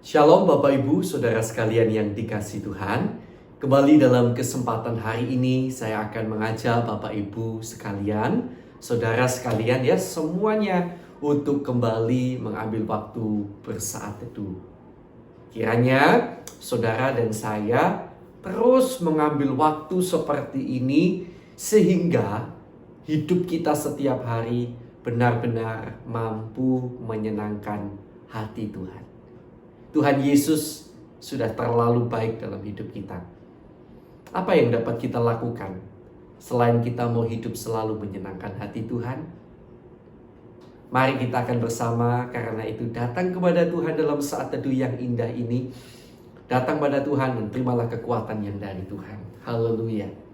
Shalom Bapak Ibu, Saudara sekalian yang dikasihi Tuhan. Kembali dalam kesempatan hari ini saya akan mengajak Bapak Ibu sekalian, Saudara sekalian ya semuanya untuk kembali mengambil waktu bersaat teduh. Kiranya Saudara dan saya terus mengambil waktu seperti ini sehingga hidup kita setiap hari benar-benar mampu menyenangkan hati Tuhan. Tuhan Yesus sudah terlalu baik dalam hidup kita. Apa yang dapat kita lakukan selain kita mau hidup selalu menyenangkan hati Tuhan? Mari kita akan bersama karena itu datang kepada Tuhan dalam saat teduh yang indah ini. Datang pada Tuhan dan terimalah kekuatan yang dari Tuhan. Haleluya.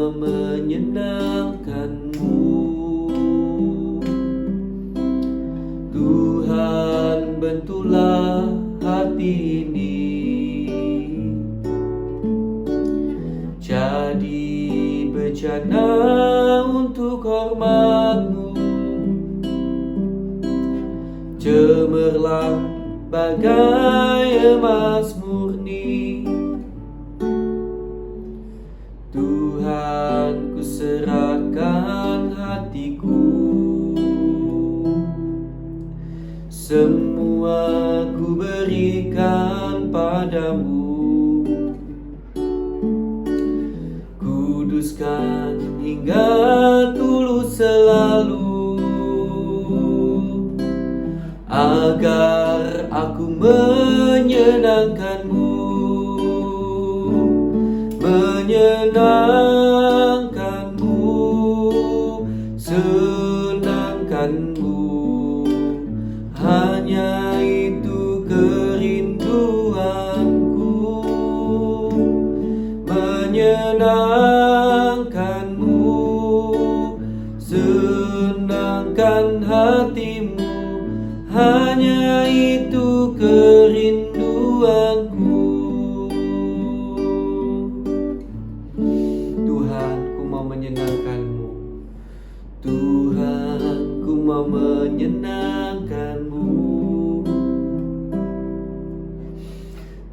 Menyenangkan-Mu, Tuhan, bentuklah hati ini jadi bejana untuk hormat-Mu, cemerlang bagai emas murni. Tuhan, ku serahkan hatiku, semua ku berikan padamu. Kuduskan hingga tulus selalu, agar aku menyenangkan-Mu. Menyenangkan-Mu, senangkan-Mu, hanya itu kerinduanku. Menyenangkan-Mu, senangkan hatimu, hanya itu kerinduanku. Menyenangkan-Mu, Tuhan, ku mau menyenangkan-Mu.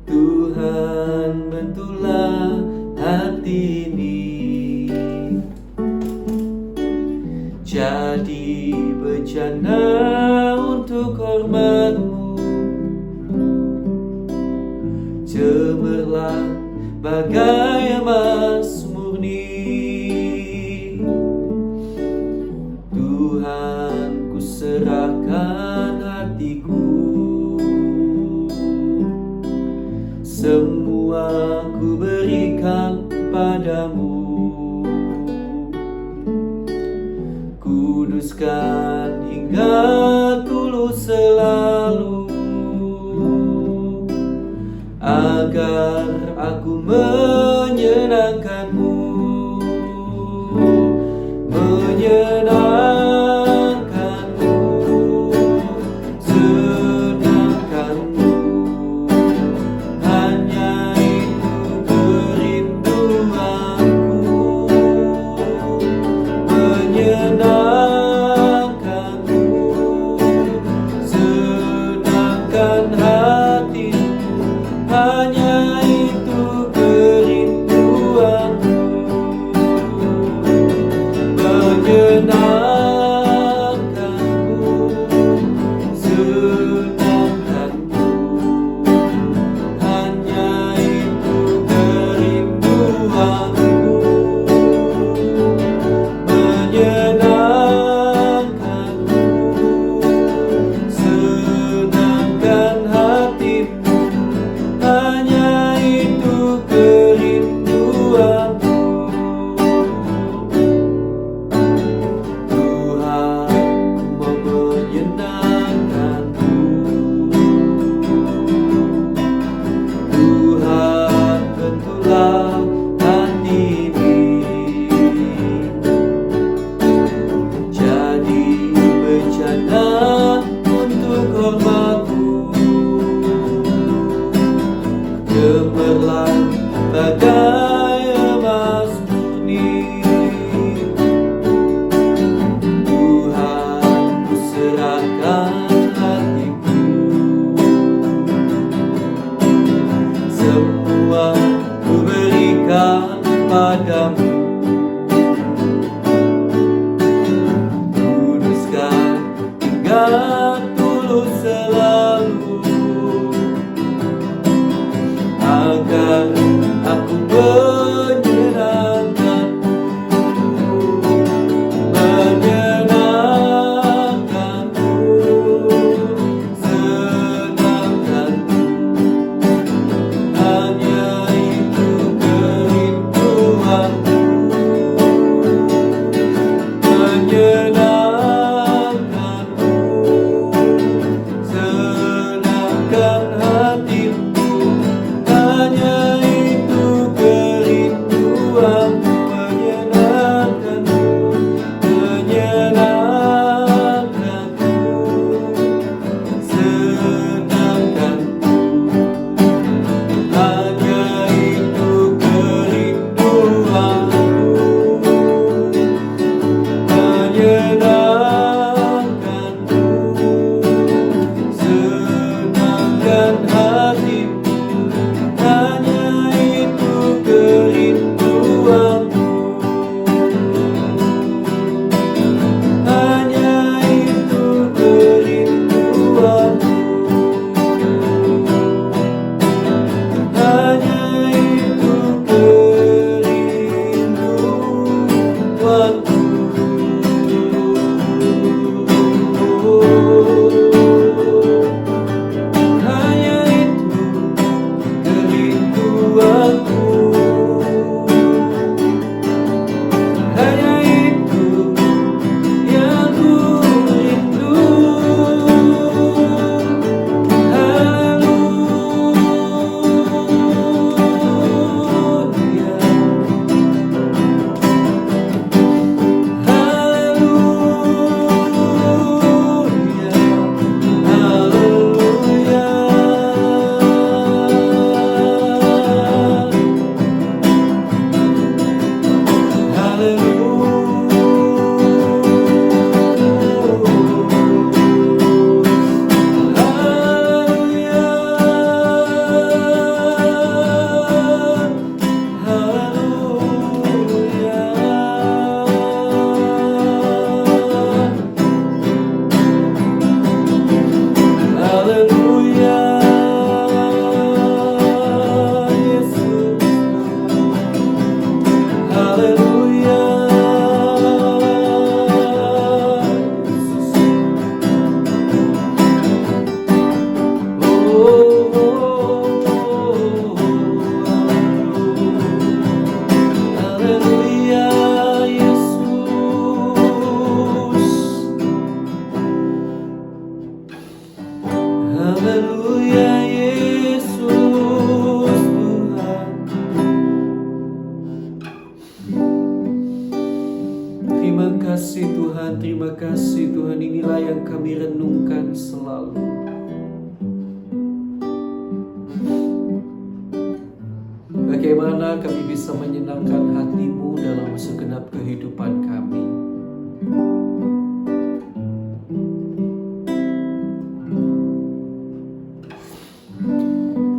Tuhan, bentuklah hati ini jadi bejana untuk hormat-Mu, cemerlang bagai emas murni. Tuhan, ku serahkan hatiku, semua ku berikan padamu. Kuduskan hingga tulus selalu, agar aku menyenangkan-Mu. Menyenangkan-Mu, senangkan-Mu, hanya itu kerinduanku. Menyenangkan-Mu, senangkan hatimu, hanya itu kerinduanku. Menyenangkan-Mu, senangkan-Mu, hanya itu kerinduanku. Menyenangkan-Mu, senangkan hatimu, hanya itu kerinduanku. Jadi bencana niat tulus selalu, agar aku terima kasih Tuhan, inilah yang kami renungkan selalu. Bagaimana kami bisa menyenangkan hati-Mu dalam segenap kehidupan kami.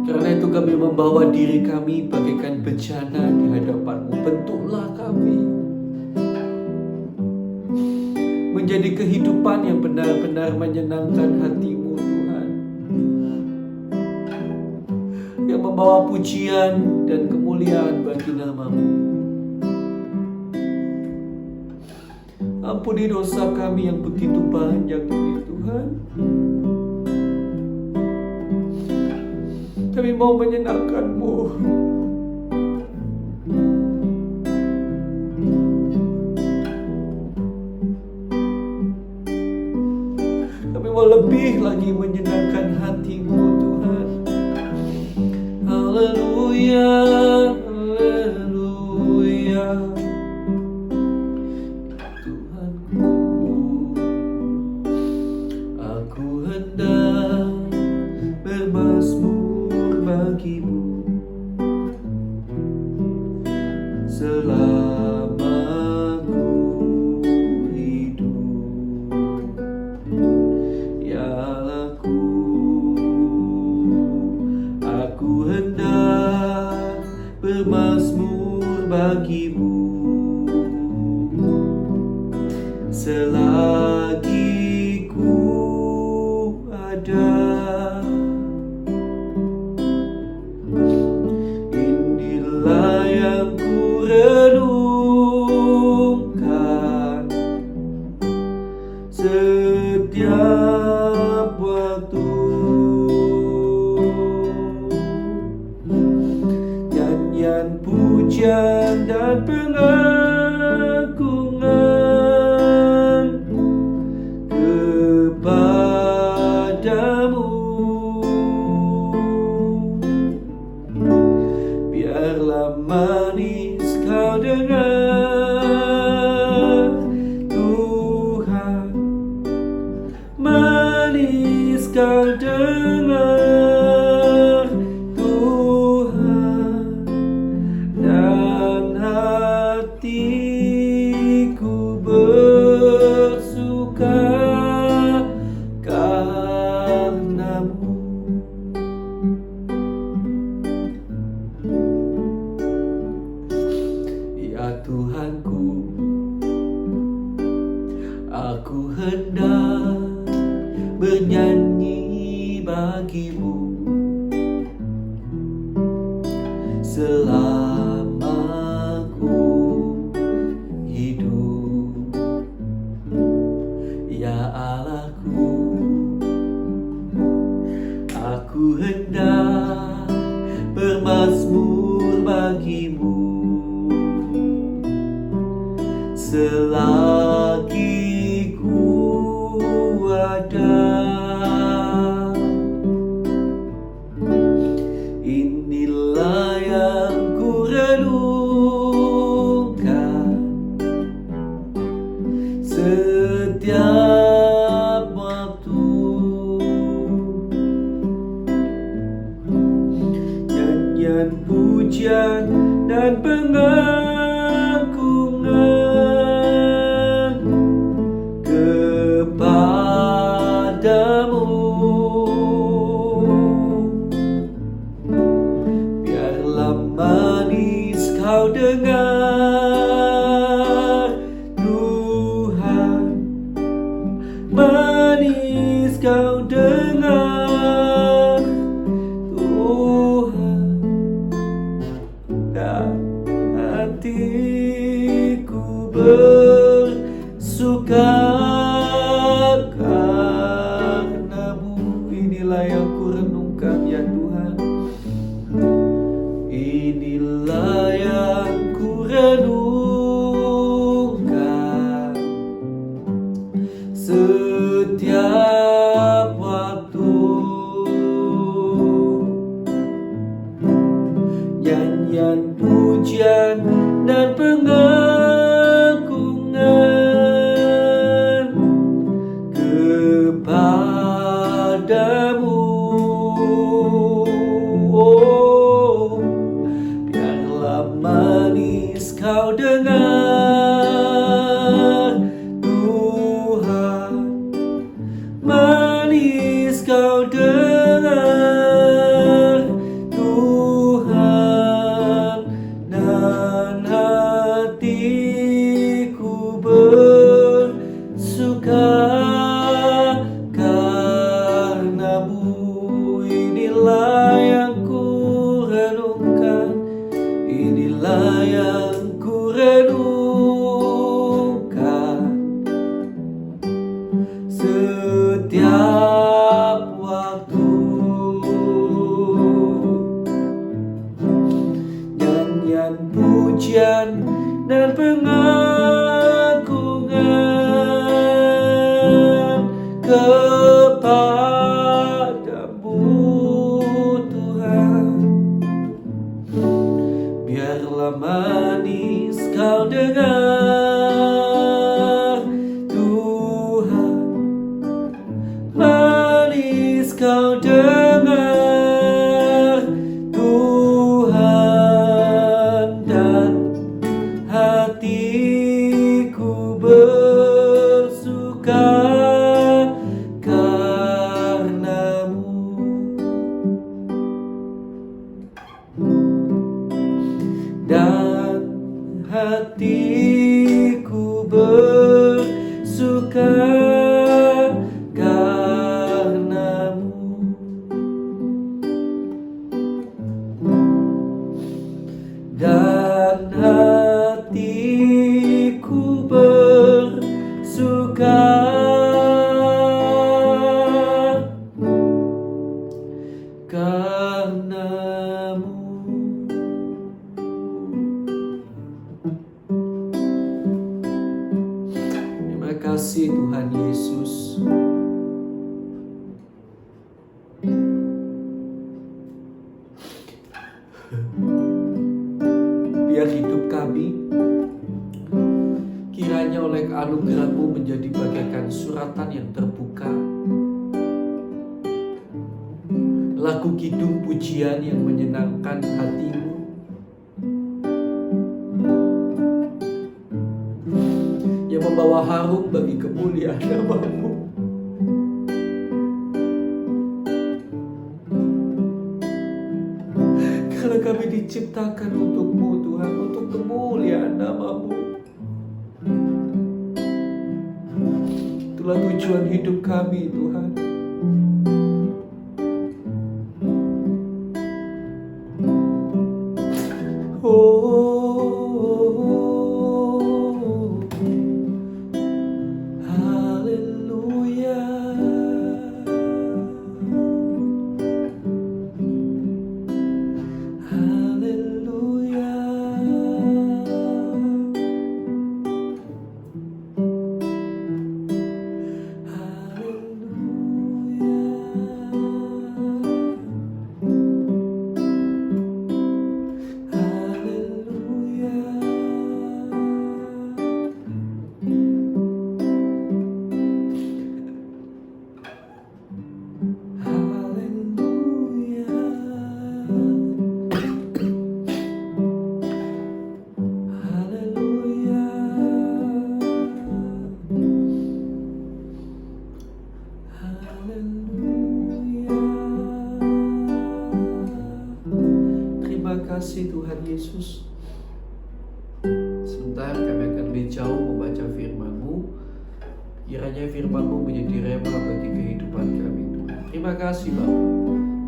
Karena itu kami membawa diri kami bagaikan bejana di hadapan-Mu. Bentuklah kami menjadi kehidupan yang benar-benar menyenangkan hati-Mu Tuhan, yang membawa pujian dan kemuliaan bagi nama-Mu. Ampuni dosa kami yang begitu banyak ini Tuhan. Kami mau menyenangkan-Mu. Kami mau lebih lagi menyenangkan hati-Mu Tuhan. Haleluya, haleluya. Tuhanku, aku hendak bermazmur bagi-Mu selama ku hidup. Ya Allahku, aku hendak bermazmur bagi-Mu selagi ku manis kau dengar Tuhan, dan hatiku bersuka karenamu. Ya Tuhanku, aku hendak bernyanyi bagimu selama ku hidup. Ya Allahku, aku hendak bermazmur bagimu selagi ku ada. Inilah yang ku renungkan setiap waktu. Nyanyian pujian dan pengagungan kepadamu. Biarlah manis kau dengar Tuhan, manis kau dengar Tuhan, dan hatiku bersuka karenamu. Inilah yang ku renungkan ya Tuhan, inilah yang ku renungkan setiap waktu. Nyanyian pujian dan pengagungan kepadamu. Oh, biarlah manis kau dengar Tuhan, manis kau dengar Tuhan, dan hatiku bersuka karenamu. Inilah yang ku renungkan, inilah yang ku renungkan setiap waktu. Nyanyian pujian dan pengagungan kepadamu Tuhan. Biarlah manis kau dengar Tuhan, manis kau dengar Tuhan, dan hatiku bersuka karenamu. Dan hatiku bersuka karenamu. Dan hatiku bersuka karenamu. Terima kasih Tuhan Yesus. Biar hidup kami kiranya oleh anugerah-Mu menjadi bagaikan suratan yang terbuka lagu kidung pujian yang menyenangkan hatimu, yang membawa harum bagi kemuliaan nama-Mu. Karena kami diciptakan untuk-Mu Tuhan, untuk kemuliaan nama-Mu. Itulah tujuan hidup kami Tuhan. Terima kasih Tuhan Yesus. Sebentar kami akan lebih jauh membaca firman-Mu. Kiranya firman-Mu menjadi rema bagi kehidupan kami Tuhan. Terima kasih Bapa.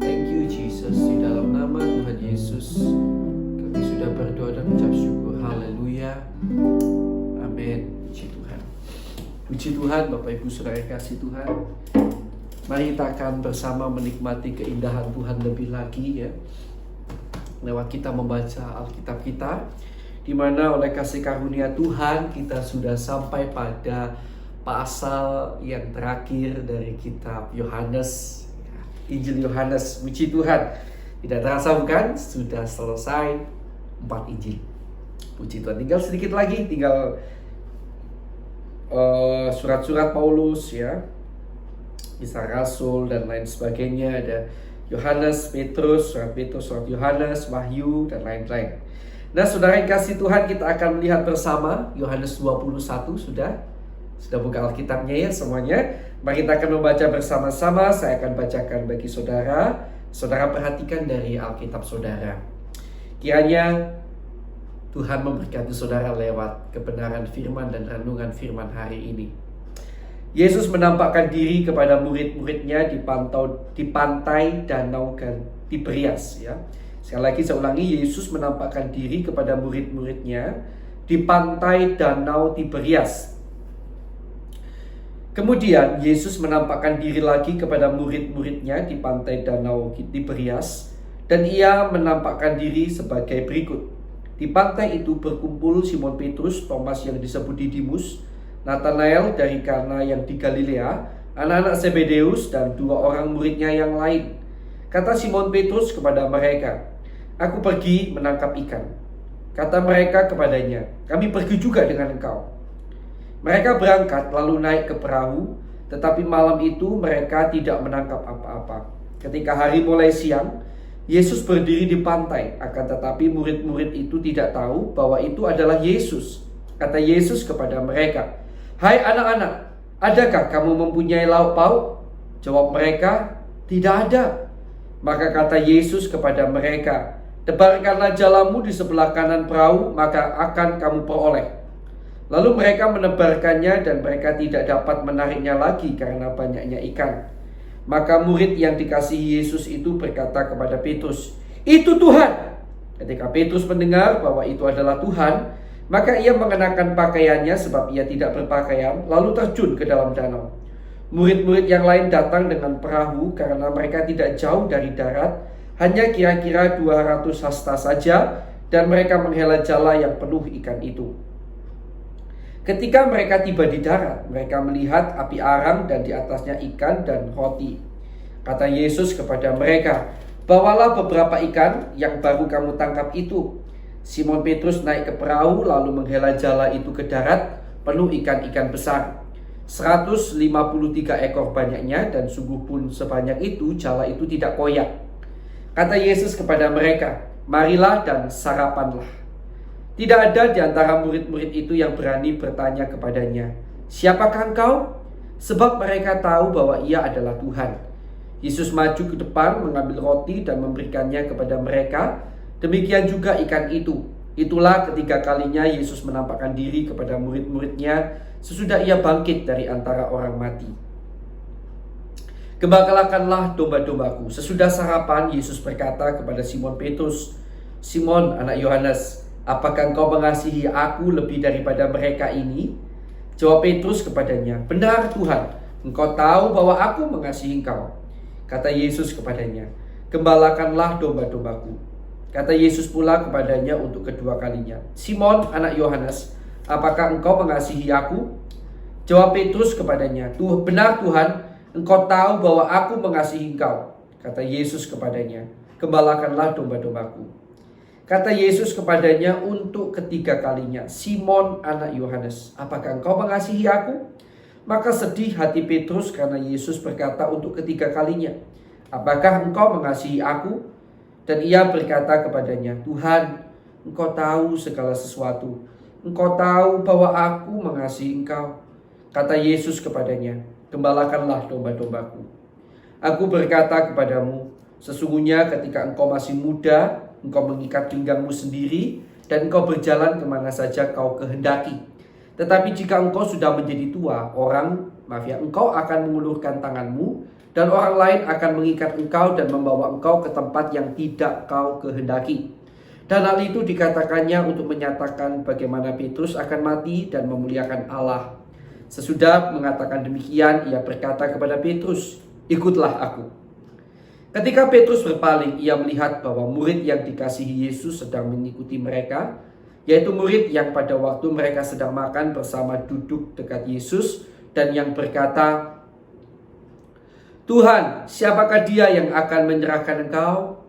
Thank you Jesus. Di dalam nama Tuhan Yesus kami sudah berdoa dan ucap syukur. Haleluya. Amin. Puji Tuhan. Puji Tuhan Bapak Ibu Saudara kasih Tuhan. Mari kita akan bersama menikmati keindahan Tuhan lebih lagi ya. Lewat kita membaca Alkitab kita, di mana oleh kasih karunia Tuhan kita sudah sampai pada pasal yang terakhir dari kitab Yohanes, Injil Yohanes. Puji Tuhan. Tidak terasa bukan? Sudah selesai 4 Injil. Puji Tuhan. Tinggal sedikit lagi, tinggal surat-surat Paulus ya, Kisah Rasul dan lain sebagainya. Ada Yohanes, Petrus, surat Yohanes, Wahyu, dan lain-lain. Nah, saudara yang kasih Tuhan, kita akan melihat bersama Yohanes 21 sudah buka Alkitabnya ya semuanya. Mari kita akan membaca bersama-sama. Saya akan bacakan bagi saudara. Saudara perhatikan dari Alkitab saudara. Kiranya Tuhan memberkati saudara lewat kebenaran firman dan renungan firman hari ini. Yesus menampakkan diri kepada murid-muridnya di pantai Danau Tiberias ya. Sekali lagi saya ulangi, Yesus menampakkan diri kepada murid-muridnya di pantai Danau Tiberias. Kemudian Yesus menampakkan diri lagi kepada murid-muridnya di pantai Danau Tiberias, dan ia menampakkan diri sebagai berikut. Di pantai itu berkumpul Simon Petrus, Thomas yang disebut Didimus, Nathanael dari Kana yang di Galilea, anak-anak Zebedeus, dan 2 orang muridnya yang lain. Kata Simon Petrus kepada mereka, "Aku pergi menangkap ikan." Kata mereka kepadanya, "Kami pergi juga dengan engkau." Mereka berangkat lalu naik ke perahu, tetapi malam itu mereka tidak menangkap apa-apa. Ketika hari mulai siang, Yesus berdiri di pantai, akan tetapi murid-murid itu tidak tahu bahwa itu adalah Yesus. Kata Yesus kepada mereka, "Hai anak-anak, adakah kamu mempunyai lauk pauk?" Jawab mereka, "Tidak ada." Maka kata Yesus kepada mereka, "Tebarkanlah jalamu di sebelah kanan perahu, maka akan kamu peroleh." Lalu mereka menebarkannya dan mereka tidak dapat menariknya lagi karena banyaknya ikan. Maka murid yang dikasihi Yesus itu berkata kepada Petrus, "Itu Tuhan." Ketika Petrus mendengar bahwa itu adalah Tuhan, maka ia mengenakan pakaiannya sebab ia tidak berpakaian, lalu terjun ke dalam danau. Murid-murid yang lain datang dengan perahu karena mereka tidak jauh dari darat, hanya kira-kira 200 hasta saja, dan mereka menghela jala yang penuh ikan itu. Ketika mereka tiba di darat, mereka melihat api arang dan di atasnya ikan dan roti. Kata Yesus kepada mereka, "Bawalah beberapa ikan yang baru kamu tangkap itu." Simon Petrus naik ke perahu lalu menghela jala itu ke darat penuh ikan-ikan besar. 153 ekor banyaknya, dan sungguh pun sebanyak itu jala itu tidak koyak. Kata Yesus kepada mereka, "Marilah dan sarapanlah." Tidak ada di antara murid-murid itu yang berani bertanya kepadanya, "Siapakah engkau?" Sebab mereka tahu bahwa ia adalah Tuhan. Yesus maju ke depan, mengambil roti dan memberikannya kepada mereka. Demikian juga ikan itu. Itulah ketiga kalinya Yesus menampakkan diri kepada murid-muridnya sesudah ia bangkit dari antara orang mati. "Gembalakanlah domba-dombaku." Sesudah sarapan, Yesus berkata kepada Simon Petrus, "Simon, anak Yohanes, apakah engkau mengasihi aku lebih daripada mereka ini?" Jawab Petrus kepadanya, "Benar Tuhan, engkau tahu bahwa aku mengasihi engkau." Kata Yesus kepadanya, "Gembalakanlah domba-dombaku." Kata Yesus pula kepadanya untuk kedua kalinya, "Simon, anak Yohanes, apakah engkau mengasihi aku?" Jawab Petrus kepadanya, "Benar Tuhan, engkau tahu bahwa aku mengasihi engkau." Kata Yesus kepadanya, "Gembalakanlah domba-dombaku." Kata Yesus kepadanya untuk ketiga kalinya, "Simon, anak Yohanes, apakah engkau mengasihi aku?" Maka sedih hati Petrus karena Yesus berkata untuk ketiga kalinya, "Apakah engkau mengasihi aku?" Dan ia berkata kepadanya, "Tuhan, engkau tahu segala sesuatu. Engkau tahu bahwa aku mengasihi engkau." Kata Yesus kepadanya, "Gembalakanlah domba-dombaku. Aku berkata kepadamu, sesungguhnya ketika engkau masih muda, engkau mengikat pinggangmu sendiri, dan engkau berjalan kemana saja kau kehendaki. Tetapi jika engkau sudah menjadi tua, engkau akan mengulurkan tanganmu, dan orang lain akan mengikat engkau dan membawa engkau ke tempat yang tidak kau kehendaki." Dan hal itu dikatakannya untuk menyatakan bagaimana Petrus akan mati dan memuliakan Allah. Sesudah mengatakan demikian, ia berkata kepada Petrus, "Ikutlah aku." Ketika Petrus berpaling, ia melihat bahwa murid yang dikasihi Yesus sedang mengikuti mereka, yaitu murid yang pada waktu mereka sedang makan bersama duduk dekat Yesus dan yang berkata, "Tuhan, siapakah dia yang akan menyerahkan engkau?"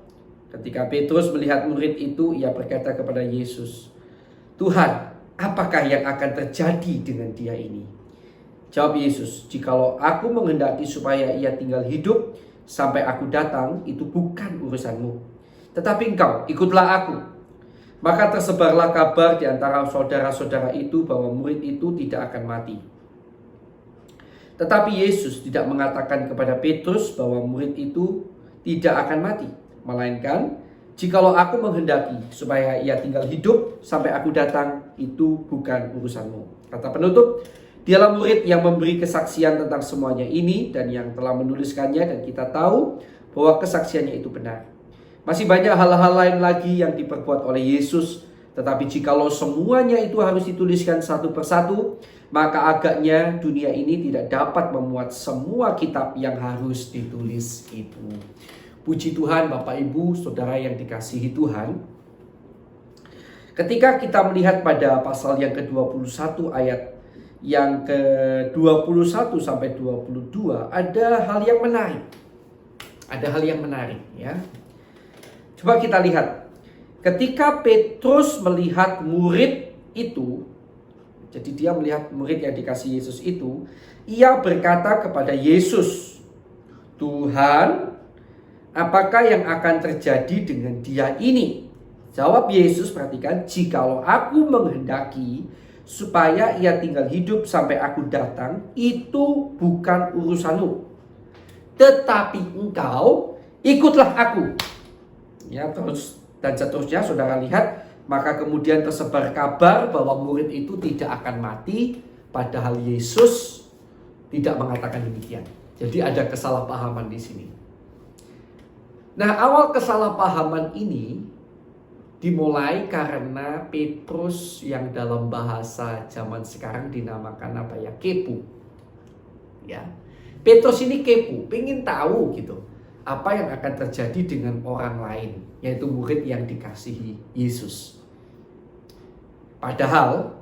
Ketika Petrus melihat murid itu, ia berkata kepada Yesus, "Tuhan, apakah yang akan terjadi dengan dia ini?" Jawab Yesus, "Jikalau aku menghendaki supaya ia tinggal hidup sampai aku datang, itu bukan urusanmu. Tetapi engkau, ikutlah aku." Maka tersebarlah kabar di antara saudara-saudara itu bahwa murid itu tidak akan mati. Tetapi Yesus tidak mengatakan kepada Petrus bahwa murid itu tidak akan mati. Melainkan, "Jikalau aku menghendaki supaya ia tinggal hidup sampai aku datang, itu bukan urusanmu." Kata penutup, dialah murid yang memberi kesaksian tentang semuanya ini dan yang telah menuliskannya, dan kita tahu bahwa kesaksiannya itu benar. Masih banyak hal-hal lain lagi yang diperbuat oleh Yesus, tetapi jikalau semuanya itu harus dituliskan satu persatu, maka agaknya dunia ini tidak dapat memuat semua kitab yang harus ditulis itu. Puji Tuhan, Bapak Ibu, Saudara yang dikasihi Tuhan. Ketika kita melihat pada pasal yang ke-21 ayat yang ke-21 sampai 22, ada hal yang menarik. Ada hal yang menarik, ya. Coba kita lihat. Ketika Petrus melihat murid itu, jadi dia melihat murid yang dikasih Yesus itu, ia berkata kepada Yesus, "Tuhan, apakah yang akan terjadi dengan dia ini?" Jawab Yesus, perhatikan, "Jikalau aku menghendaki supaya ia tinggal hidup sampai aku datang, itu bukan urusanmu. Tetapi engkau, ikutlah aku." Ya, terus dan seterusnya saudara lihat, maka kemudian tersebar kabar bahwa murid itu tidak akan mati, padahal Yesus tidak mengatakan demikian. Jadi ada kesalahpahaman di sini. Nah, awal kesalahpahaman ini dimulai karena Petrus yang dalam bahasa zaman sekarang dinamakan apa ya? Kepo. Ya. Petrus ini kepo, pengen tahu gitu. Apa yang akan terjadi dengan orang lain, yaitu murid yang dikasihi Yesus. Padahal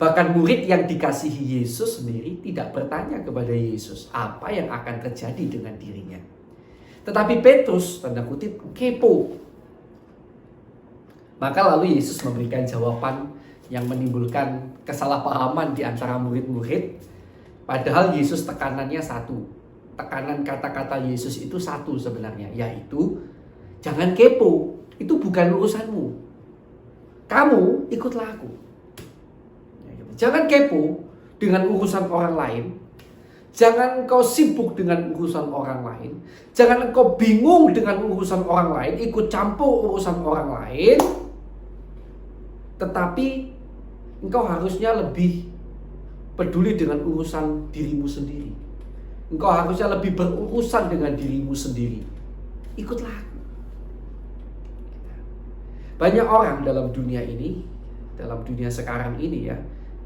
bahkan murid yang dikasihi Yesus sendiri tidak bertanya kepada Yesus apa yang akan terjadi dengan dirinya. Tetapi Petrus, tanda kutip, kepo. Maka lalu Yesus memberikan jawaban yang menimbulkan kesalahpahaman di antara murid-murid. Padahal Yesus tekanannya satu. Tekanan kata-kata Yesus itu satu sebenarnya, yaitu Jangan kepo, itu bukan urusanmu. Kamu ikutlah aku. Jangan kepo dengan urusan orang lain. Jangan engkau sibuk dengan urusan orang lain. Jangan engkau bingung dengan urusan orang lain, ikut campur urusan orang lain. Tetapi engkau harusnya lebih peduli dengan urusan dirimu sendiri. Engkau harusnya lebih berurusan dengan dirimu sendiri. Ikutlah aku. Banyak orang dalam dunia ini, dalam dunia sekarang ini ya,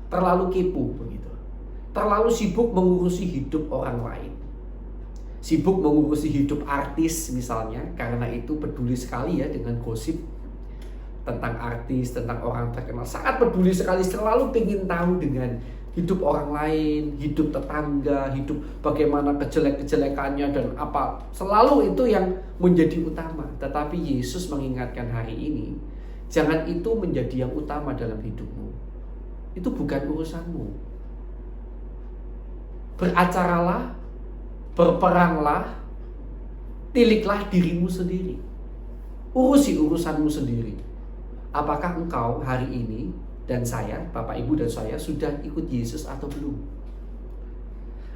terlalu kepo begitu. Terlalu sibuk mengurusi hidup orang lain. Sibuk mengurusi hidup artis misalnya, karena itu peduli sekali ya dengan gosip tentang artis, tentang orang terkenal. Sangat peduli sekali, selalu ingin tahu dengan hidup orang lain, hidup tetangga, hidup bagaimana kejelek-kejelekannya dan apa. Selalu itu yang menjadi utama. Tetapi Yesus mengingatkan hari ini, jangan itu menjadi yang utama dalam hidupmu. Itu bukan urusanmu. Beracaralah, berperanglah, tiliklah dirimu sendiri. Urusi urusanmu sendiri. Apakah engkau hari ini dan saya, Bapak Ibu dan saya sudah ikut Yesus atau belum?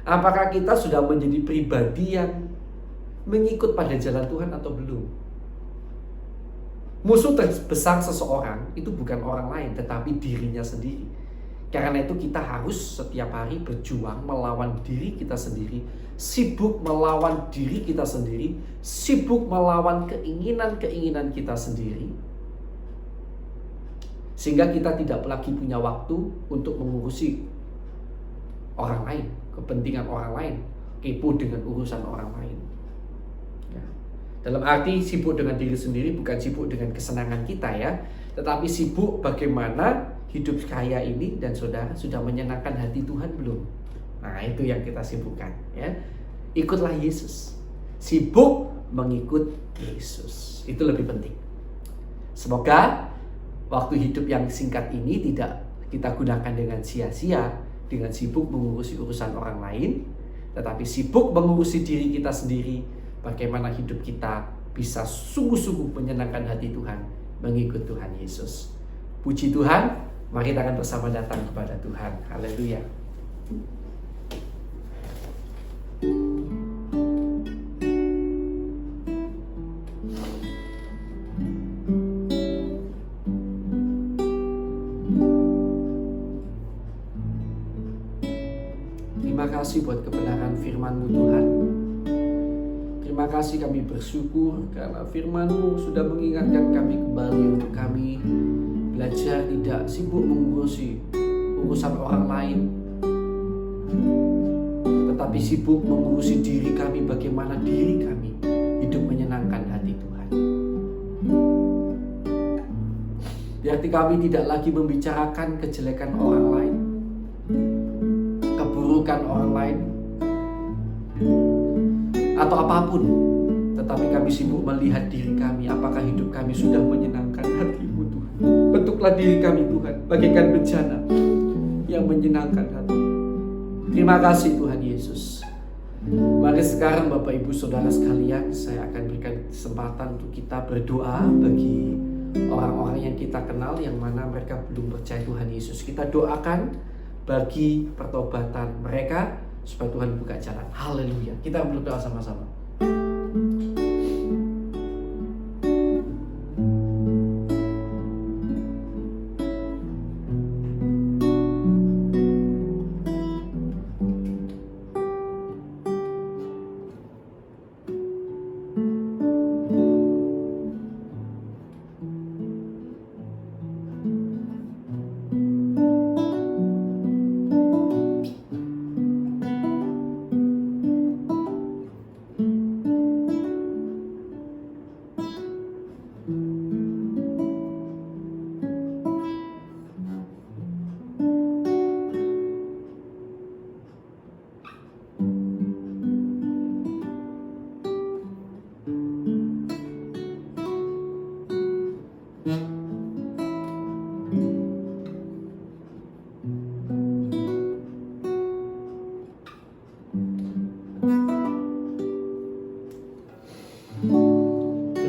Apakah kita sudah menjadi pribadi yang mengikut pada jalan Tuhan atau belum? Musuh terbesar seseorang itu bukan orang lain, tetapi dirinya sendiri. Karena itu kita harus setiap hari berjuang melawan diri kita sendiri, sibuk melawan diri kita sendiri, sibuk melawan keinginan-keinginan kita sendiri. Sehingga kita tidak lagi punya waktu untuk mengurusi orang lain, kepentingan orang lain, kepo dengan urusan orang lain. Ya. Dalam arti sibuk dengan diri sendiri bukan sibuk dengan kesenangan kita ya, tetapi sibuk bagaimana hidup kaya ini dan saudara sudah menyenangkan hati Tuhan belum? Nah, itu yang kita sibukkan ya. Ikutlah Yesus. Sibuk mengikut Yesus. Itu lebih penting. Semoga waktu hidup yang singkat ini tidak kita gunakan dengan sia-sia, dengan sibuk mengurusi urusan orang lain, tetapi sibuk mengurusi diri kita sendiri, bagaimana hidup kita bisa sungguh-sungguh menyenangkan hati Tuhan, mengikut Tuhan Yesus. Puji Tuhan, mari kita akan bersama datang kepada Tuhan. Haleluya. Terima kasih buat kebenaran firman-Mu Tuhan. Terima kasih, kami bersyukur karena firman-Mu sudah mengingatkan kami kembali untuk kami belajar tidak sibuk mengurusi urusan orang lain, tetapi sibuk mengurusi diri kami, bagaimana diri kami hidup menyenangkan hati Tuhan. Berarti kami tidak lagi membicarakan kejelekan orang lain, keburukan orang lain, atau apapun, tetapi kami sibuk melihat diri kami, apakah hidup kami sudah menyenangkan hati-Mu Tuhan. Bentuklah diri kami Tuhan, bagaikan bencana yang menyenangkan hati. Terima kasih Tuhan Yesus. Mari sekarang Bapak Ibu Saudara sekalian, saya akan berikan kesempatan untuk kita berdoa bagi orang-orang yang kita kenal yang mana mereka belum percaya Tuhan Yesus. Kita doakan bagi pertobatan mereka supaya Tuhan buka jalan. Haleluya. Kita berdoa sama-sama.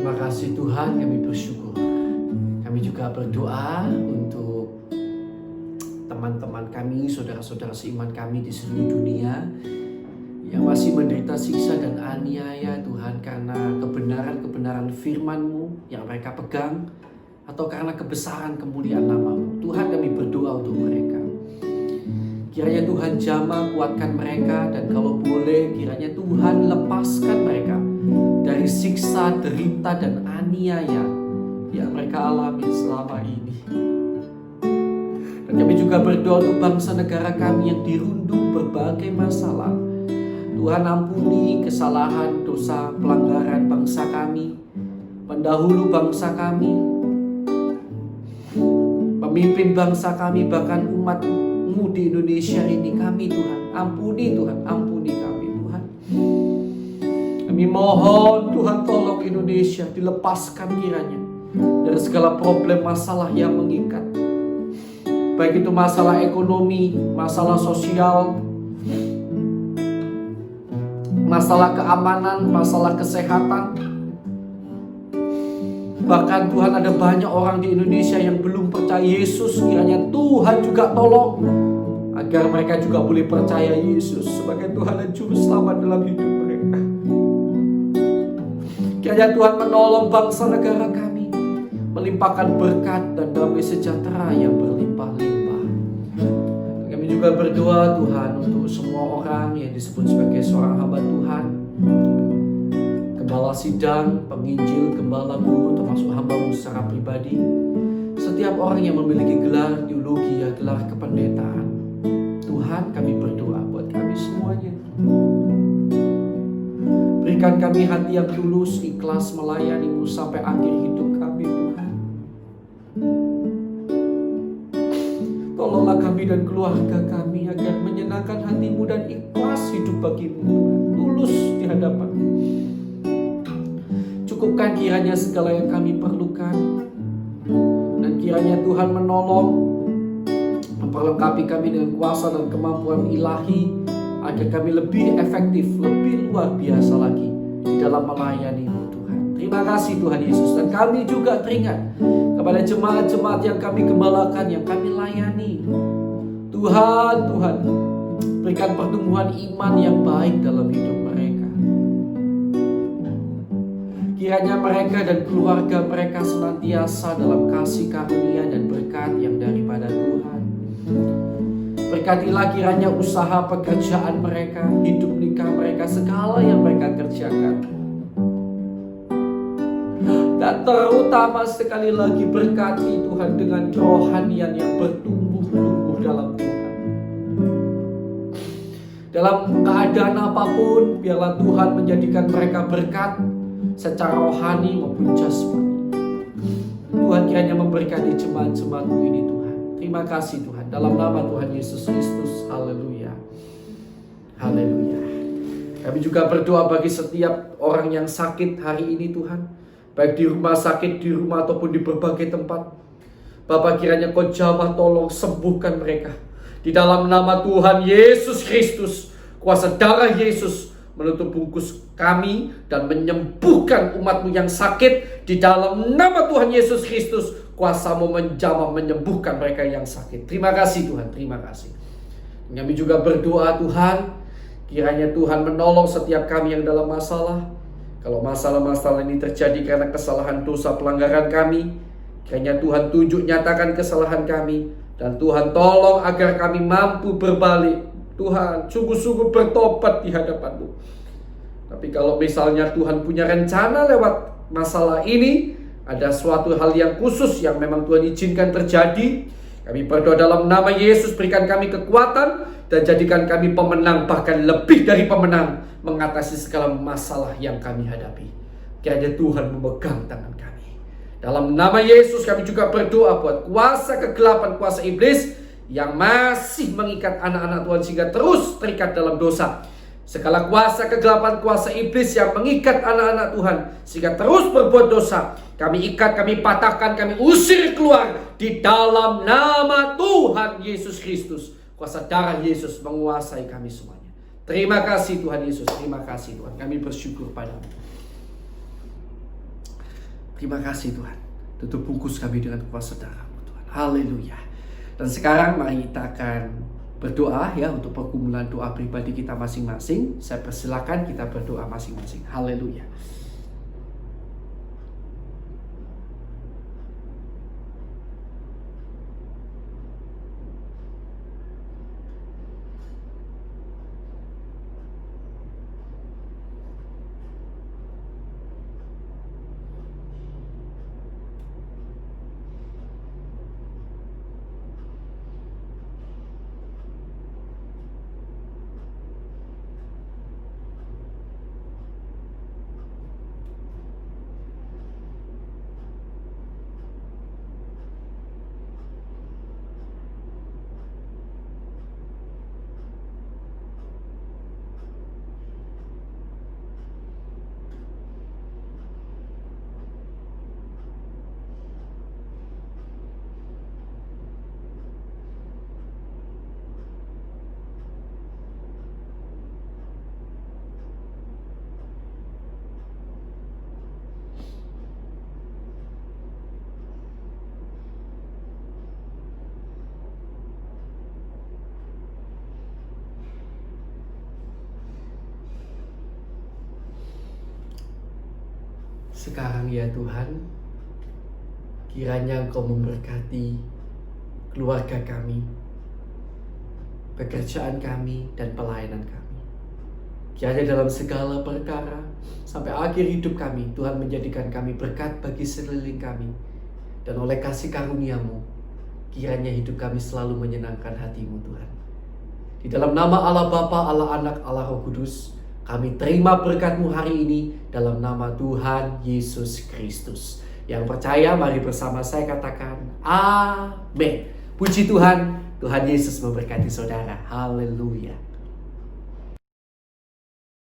Terima kasih Tuhan, kami bersyukur. Kami juga berdoa untuk teman-teman kami, saudara-saudara seiman kami di seluruh dunia yang masih menderita siksa dan aniaya Tuhan, karena kebenaran-kebenaran firman-Mu yang mereka pegang, atau karena kebesaran kemuliaan nama-Mu. Tuhan, kami berdoa untuk mereka. Kiranya Tuhan jamah kuatkan mereka, dan kalau boleh kiranya Tuhan lepaskan mereka dari siksa, derita, dan aniaya yang mereka alami selama ini. Dan kami juga berdoa untuk bangsa negara kami yang dirundung berbagai masalah. Tuhan, ampuni kesalahan, dosa, pelanggaran bangsa kami, pendahulu bangsa kami, pemimpin bangsa kami, bahkan umat-Mu di Indonesia ini. Kami Tuhan, ampuni Tuhan, ampuni kami Tuhan. Kami mohon Tuhan, tolong Indonesia dilepaskan kiranya dari segala problem masalah yang mengikat. Baik itu masalah ekonomi, masalah sosial, masalah keamanan, masalah kesehatan. Bahkan Tuhan, ada banyak orang di Indonesia yang belum percaya Yesus. Kiranya Tuhan juga tolong agar mereka juga boleh percaya Yesus sebagai Tuhan dan Juru Selamat dalam hidup mereka. Kiranya Tuhan menolong bangsa negara kami, melimpahkan berkat dan damai sejahtera yang berlimpah-limpah. Kami juga berdoa Tuhan untuk semua orang yang disebut sebagai seorang hamba Tuhan, gembala sidang, penginjil, gembala guru, termasuk hamba-Mu secara pribadi, setiap orang yang memiliki gelar teologi, ya gelar kependetaan. Tuhan, kami berdoa buat kami semuanya. Berikan kami hati yang tulus, ikhlas melayani-Mu sampai akhir hidup kami Tuhan. Tolonglah kami dan keluarga kami agar menyenangkan hati-Mu dan ikhlas hidup bagi-Mu Tuhan, tulus di hadapan-Mu. Cukupkan kiranya segala yang kami perlukan, dan kiranya Tuhan menolong, memperlengkapi kami dengan kuasa dan kemampuan ilahi, agar kami lebih efektif, lebih luar biasa lagi di dalam melayani-Mu Tuhan. Terima kasih Tuhan Yesus. Dan kami juga teringat kepada jemaat-jemaat yang kami gembalakan, yang kami layani. Tuhan, berikan pertumbuhan iman yang baik dalam hidup mereka. Kiranya mereka dan keluarga mereka senantiasa dalam kasih karunia dan berkat yang daripada Tuhan. Berkatilah kiranya usaha pekerjaan mereka, hidup nikah mereka, segala yang mereka kerjakan. Dan terutama sekali lagi berkati Tuhan dengan kerohanian yang bertumbuh-tumbuh dalam Tuhan. Dalam keadaan apapun, biarlah Tuhan menjadikan mereka berkat secara rohani maupun jasmani. Tuhan kiranya memberkati jemaat-jemaat-Mu ini Tuhan. Terima kasih Tuhan, dalam nama Tuhan Yesus Kristus. Haleluya. Haleluya. Kami juga berdoa bagi setiap orang yang sakit hari ini Tuhan, baik di rumah sakit, di rumah ataupun di berbagai tempat. Bapa, kiranya Kau jamah tolong sembuhkan mereka. Di dalam nama Tuhan Yesus Kristus, kuasa darah Yesus menutup bungkus kami dan menyembuhkan umat-Mu yang sakit. Di dalam nama Tuhan Yesus Kristus, kuasa-Mu menjamah menyembuhkan mereka yang sakit. Terima kasih Tuhan, terima kasih. Kami juga berdoa Tuhan, kiranya Tuhan menolong setiap kami yang dalam masalah. Kalau masalah-masalah ini terjadi karena kesalahan, dosa, pelanggaran kami, kiranya Tuhan tunjuk nyatakan kesalahan kami. Dan Tuhan tolong agar kami mampu berbalik. Tuhan, sungguh-sungguh bertobat di hadapan-Mu. Tapi kalau misalnya Tuhan punya rencana lewat masalah ini, ada suatu hal yang khusus yang memang Tuhan izinkan terjadi, kami berdoa dalam nama Yesus, berikan kami kekuatan dan jadikan kami pemenang, bahkan lebih dari pemenang, mengatasi segala masalah yang kami hadapi. Kiranya Tuhan memegang tangan kami. Dalam nama Yesus kami juga berdoa buat kuasa kegelapan, kuasa iblis yang masih mengikat anak-anak Tuhan sehingga terus terikat dalam dosa. Segala kuasa kegelapan, kuasa iblis yang mengikat anak-anak Tuhan sehingga terus berbuat dosa, kami ikat, kami patahkan, kami usir keluar di dalam nama Tuhan Yesus Kristus. Kuasa darah Yesus menguasai kami semuanya. Terima kasih Tuhan Yesus, terima kasih Tuhan. Kami bersyukur padamu. Terima kasih Tuhan. Tutup bungkus kami dengan kuasa darah-Mu Tuhan. Haleluya. Dan sekarang mari kita akan berdoa ya untuk pergumulan doa pribadi kita masing-masing. Saya persilakan kita berdoa masing-masing. Haleluya. Sekarang ya Tuhan, kiranya Engkau memberkati keluarga kami, pekerjaan kami, dan pelayanan kami. Kiranya dalam segala perkara, sampai akhir hidup kami, Tuhan menjadikan kami berkat bagi sekeliling kami. Dan oleh kasih karunia-Mu, kiranya hidup kami selalu menyenangkan hati-Mu Tuhan. Di dalam nama Allah Bapa, Allah Anak, Allah Roh Kudus, kami terima berkat-Mu hari ini dalam nama Tuhan Yesus Kristus. Yang percaya, mari bersama saya katakan, Amin. Puji Tuhan, Tuhan Yesus memberkati saudara. Haleluya.